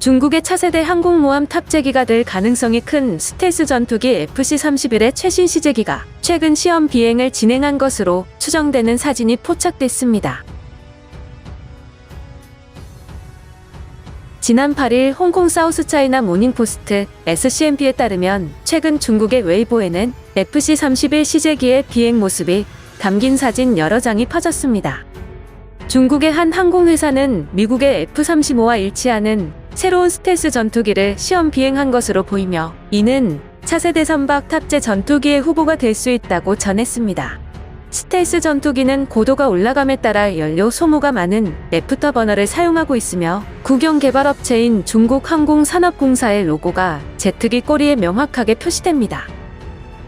중국의 차세대 항공모함 탑재기가 될 가능성이 큰 스텔스 전투기 FC-31의 최신 시제기가 최근 시험 비행을 진행한 것으로 추정되는 사진이 포착됐습니다. 지난 8일 홍콩 사우스차이나 모닝포스트 SCMP에 따르면 최근 중국의 웨이보에는 FC-31 시제기의 비행 모습이 담긴 사진 여러 장이 퍼졌습니다. 중국의 한 항공회사는 미국의 F-35와 일치하는 새로운 스텔스 전투기를 시험 비행한 것으로 보이며 이는 차세대 선박 탑재 전투기의 후보가 될 수 있다고 전했습니다. 스텔스 전투기는 고도가 올라감에 따라 연료 소모가 많은 애프터버너를 사용하고 있으며 국영 개발업체인 중국항공산업공사의 로고가 제트기 꼬리에 명확하게 표시됩니다.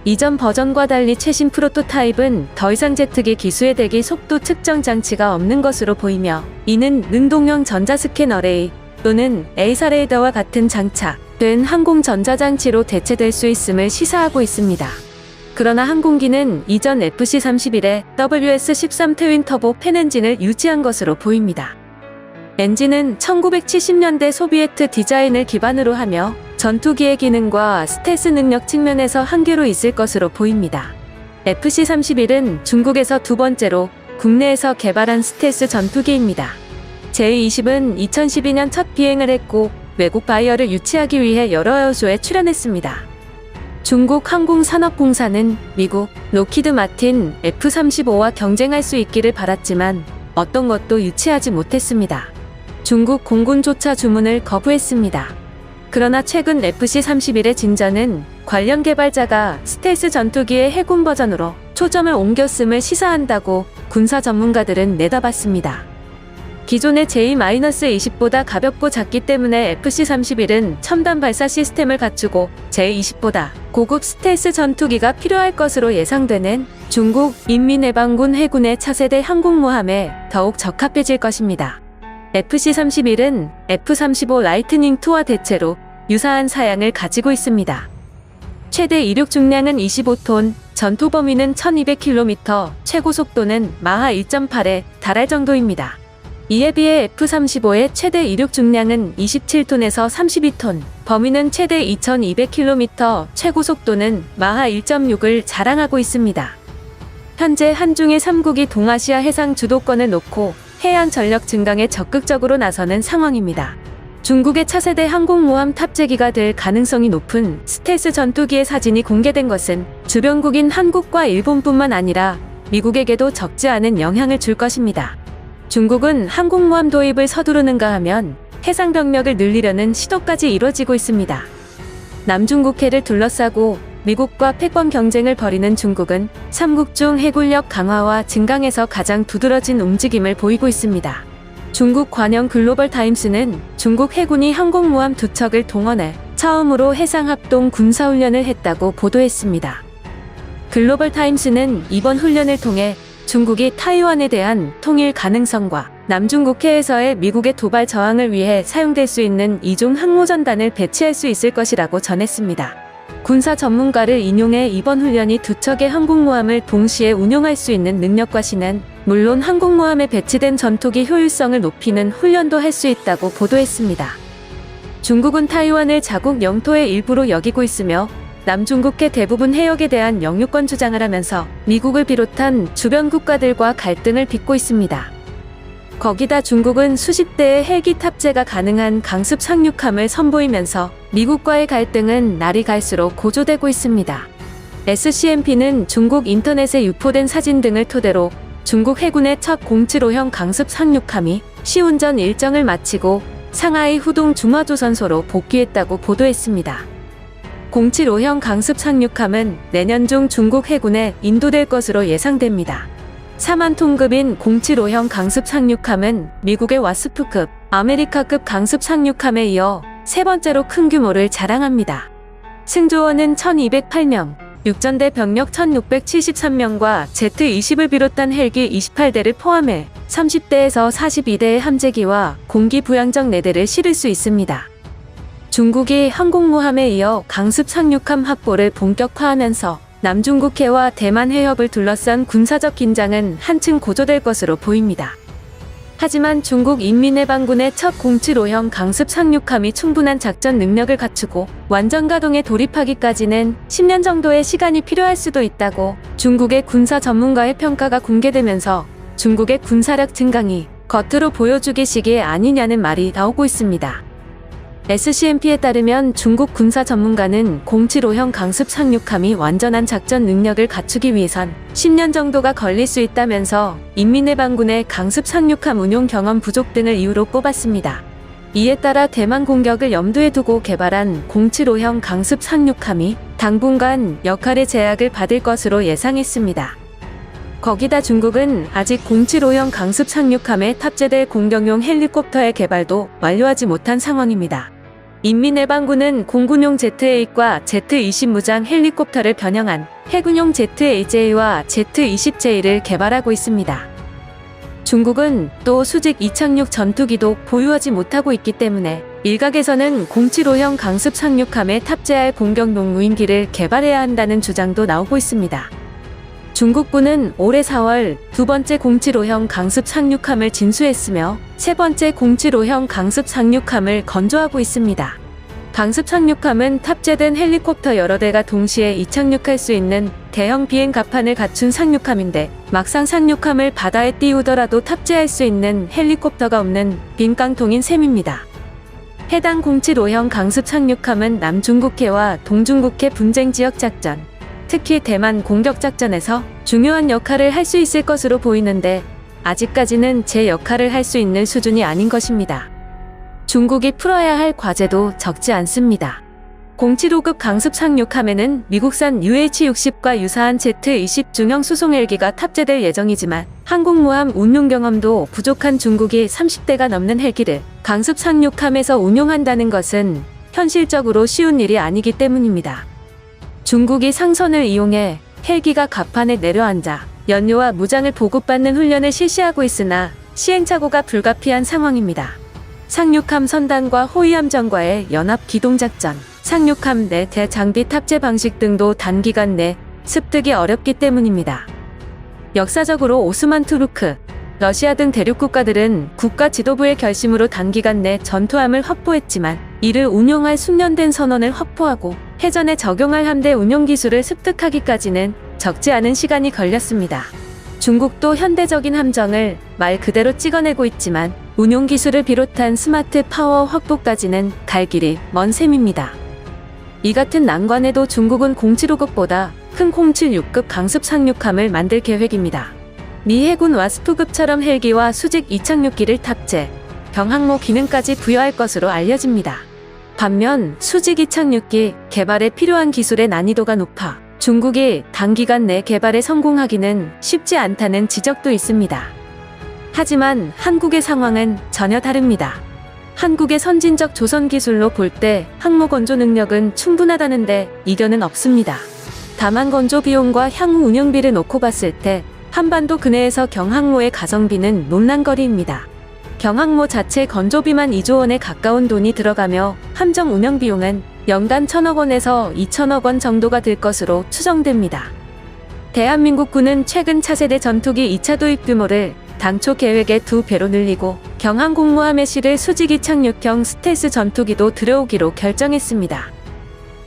이전 버전과 달리 최신 프로토타입은 더 이상 제트기 기수의 대기 속도 측정 장치가 없는 것으로 보이며 이는 능동형 전자스캔 어레이 또는 에이사 레이더와 같은 장착된 항공 전자장치로 대체될 수 있음을 시사하고 있습니다. 그러나 항공기는 이전 FC-31의 WS-13 트윈 터보 팬 엔진을 유지한 것으로 보입니다. 엔진은 1970년대 소비에트 디자인을 기반으로 하며 전투기의 기능과 스텔스 능력 측면에서 한계로 있을 것으로 보입니다. FC-31은 중국에서 두 번째로 국내에서 개발한 스텔스 전투기입니다. 제20은 2012년 첫 비행을 했고 외국 바이어를 유치하기 위해 여러 에어쇼에 출연했습니다. 중국 항공산업공사는 미국 록히드 마틴 F-35와 경쟁할 수 있기를 바랐지만 어떤 것도 유치하지 못했습니다. 중국 공군조차 주문을 거부했습니다. 그러나 최근 FC-31의 진전은 관련 개발자가 스텔스 전투기의 해군 버전으로 초점을 옮겼음을 시사한다고 군사 전문가들은 내다봤습니다. 기존의 J-20보다 가볍고 작기 때문에 FC-31은 첨단 발사 시스템을 갖추고 J-20보다 고급 스텔스 전투기가 필요할 것으로 예상되는 중국 인민해방군 해군의 차세대 항공모함에 더욱 적합해질 것입니다. FC-31은 F-35 라이트닝2와 대체로 유사한 사양을 가지고 있습니다. 최대 이륙 중량은 25톤, 전투 범위는 1200km, 최고 속도는 마하 1.8에 달할 정도입니다. 이에 비해 F-35의 최대 이륙 중량은 27톤에서 32톤, 범위는 최대 2200km, 최고 속도는 마하 1.6을 자랑하고 있습니다. 현재 한중일 3국이 동아시아 해상 주도권을 놓고 해안 전력 증강에 적극적으로 나서는 상황입니다. 중국의 차세대 항공모함 탑재기가 될 가능성이 높은 스텔스 전투기의 사진이 공개된 것은 주변국인 한국과 일본뿐만 아니라 미국에게도 적지 않은 영향을 줄 것입니다. 중국은 항공모함 도입을 서두르는가 하면 해상 병력을 늘리려는 시도까지 이뤄지고 있습니다. 남중국해를 둘러싸고 미국과 패권 경쟁을 벌이는 중국은 3국 중 해군력 강화와 증강에서 가장 두드러진 움직임을 보이고 있습니다. 중국 관영 글로벌 타임스는 중국 해군이 항공모함 2척을 동원해 처음으로 해상합동 군사훈련을 했다고 보도했습니다. 글로벌 타임스는 이번 훈련을 통해 중국이 타이완에 대한 통일 가능성과 남중국해에서의 미국의 도발 저항을 위해 사용될 수 있는 2종 항모전단을 배치할 수 있을 것이라고 전했습니다. 군사 전문가를 인용해 이번 훈련이 2척의 항공모함을 동시에 운용할 수 있는 능력과 신은 물론 항공모함에 배치된 전투기 효율성을 높이는 훈련도 할 수 있다고 보도했습니다. 중국은 타이완을 자국 영토의 일부로 여기고 있으며 남중국해 대부분 해역에 대한 영유권 주장을 하면서 미국을 비롯한 주변 국가들과 갈등을 빚고 있습니다. 거기다 중국은 수십 대의 헬기 탑재가 가능한 강습 상륙함을 선보이면서 미국과의 갈등은 날이 갈수록 고조되고 있습니다. SCMP는 중국 인터넷에 유포된 사진 등을 토대로 중국 해군의 첫 075형 강습 상륙함이 시운전 일정을 마치고 상하이 후동 중화조선소로 복귀했다고 보도했습니다. 075형 강습 상륙함은 내년 중 중국 해군에 인도될 것으로 예상됩니다. 4만 톤급인 075형 강습 상륙함은 미국의 와스프급, 아메리카급 강습 상륙함에 이어 세 번째로 큰 규모를 자랑합니다. 승조원은 1208명, 육전대 병력 1673명과 Z-20을 비롯한 헬기 28대를 포함해 30대에서 42대의 함재기와 공기 부양정 4대를 실을 수 있습니다. 중국이 항공모함에 이어 강습 상륙함 확보를 본격화하면서 남중국해와 대만 해협을 둘러싼 군사적 긴장은 한층 고조될 것으로 보입니다. 하지만 중국 인민해방군의 첫 075형 강습 상륙함이 충분한 작전 능력을 갖추고 완전 가동에 돌입하기까지는 10년 정도의 시간이 필요할 수도 있다고 중국의 군사 전문가의 평가가 공개되면서 중국의 군사력 증강이 겉으로 보여주기식이 아니냐는 말이 나오고 있습니다. SCMP에 따르면 중국 군사 전문가는 075형 강습 상륙함이 완전한 작전 능력을 갖추기 위해선 10년 정도가 걸릴 수 있다면서 인민해방군의 강습 상륙함 운용 경험 부족 등을 이유로 꼽았습니다. 이에 따라 대만 공격을 염두에 두고 개발한 075형 강습 상륙함이 당분간 역할의 제약을 받을 것으로 예상했습니다. 거기다 중국은 아직 075형 강습 상륙함에 탑재될 공격용 헬리콥터의 개발도 완료하지 못한 상황입니다. 인민해방군은 공군용 Z-8과 Z-20 무장 헬리콥터를 변형한 해군용 Z-AJ와 Z-20J를 개발하고 있습니다. 중국은 또 수직 이착륙 전투기도 보유하지 못하고 있기 때문에 일각에서는 075형 강습 상륙함에 탑재할 공격용 무인기를 개발해야 한다는 주장도 나오고 있습니다. 중국군은 올해 4월 두 번째 075형 강습 상륙함을 진수했으며 세 번째 075형 강습 상륙함을 건조하고 있습니다. 강습 상륙함은 탑재된 헬리콥터 여러 대가 동시에 이착륙할 수 있는 대형 비행 갑판을 갖춘 상륙함인데 막상 상륙함을 바다에 띄우더라도 탑재할 수 있는 헬리콥터가 없는 빈 깡통인 셈입니다. 해당 075형 강습 상륙함은 남중국해와 동중국해 분쟁지역 작전, 특히 대만 공격작전에서 중요한 역할을 할 수 있을 것으로 보이는데 아직까지는 제 역할을 할 수 있는 수준이 아닌 것입니다. 중국이 풀어야 할 과제도 적지 않습니다. 075급 강습 상륙함에는 미국산 UH-60과 유사한 Z-20 중형 수송 헬기가 탑재될 예정이지만 항공모함 운용 경험도 부족한 중국이 30대가 넘는 헬기를 강습 상륙함에서 운용한다는 것은 현실적으로 쉬운 일이 아니기 때문입니다. 중국이 상선을 이용해 헬기가 갑판에 내려앉아 연료와 무장을 보급받는 훈련을 실시하고 있으나 시행착오가 불가피한 상황입니다. 상륙함 선단과 호위함전과의 연합 기동작전, 상륙함 내 대장비 탑재 방식 등도 단기간 내 습득이 어렵기 때문입니다. 역사적으로 오스만 투르크, 러시아 등 대륙 국가들은 국가 지도부의 결심으로 단기간 내 전투함을 확보했지만 이를 운용할 숙련된 선원을 확보하고 해전에 적용할 함대 운용 기술을 습득하기까지는 적지 않은 시간이 걸렸습니다. 중국도 현대적인 함정을 말 그대로 찍어내고 있지만 운용 기술을 비롯한 스마트 파워 확보까지는 갈 길이 먼 셈입니다. 이 같은 난관에도 중국은 075급보다 큰 076급 강습 상륙함을 만들 계획입니다. 미 해군 와스프급처럼 헬기와 수직 이착륙기를 탑재, 경항모 기능까지 부여할 것으로 알려집니다. 반면 수직 이착륙기 개발에 필요한 기술의 난이도가 높아 중국이 단기간 내 개발에 성공하기는 쉽지 않다는 지적도 있습니다. 하지만 한국의 상황은 전혀 다릅니다. 한국의 선진적 조선 기술로 볼 때 항모 건조 능력은 충분하다는데 이견은 없습니다. 다만 건조 비용과 향후 운영비를 놓고 봤을 때 한반도 근해에서 경항모의 가성비는 논란거리입니다. 경항모 자체 건조비만 2조 원에 가까운 돈이 들어가며 함정 운영 비용은 연간 1,000억 원에서 2,000억 원 정도가 들 것으로 추정됩니다. 대한민국군은 최근 차세대 전투기 2차 도입 규모를 당초 계획의 2배로 늘리고 경항공모함에 실을 수직 이착륙형 스텔스 전투기도 들여오기로 결정했습니다.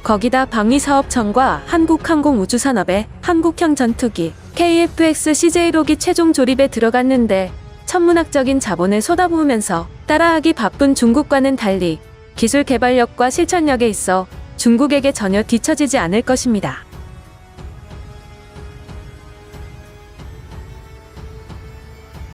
거기다 방위사업청과 한국항공우주산업의 한국형 전투기 KF-X CJ6이 최종 조립에 들어갔는데 천문학적인 자본을 쏟아부으면서 따라하기 바쁜 중국과는 달리 기술 개발력과 실천력에 있어 중국에게 전혀 뒤처지지 않을 것입니다.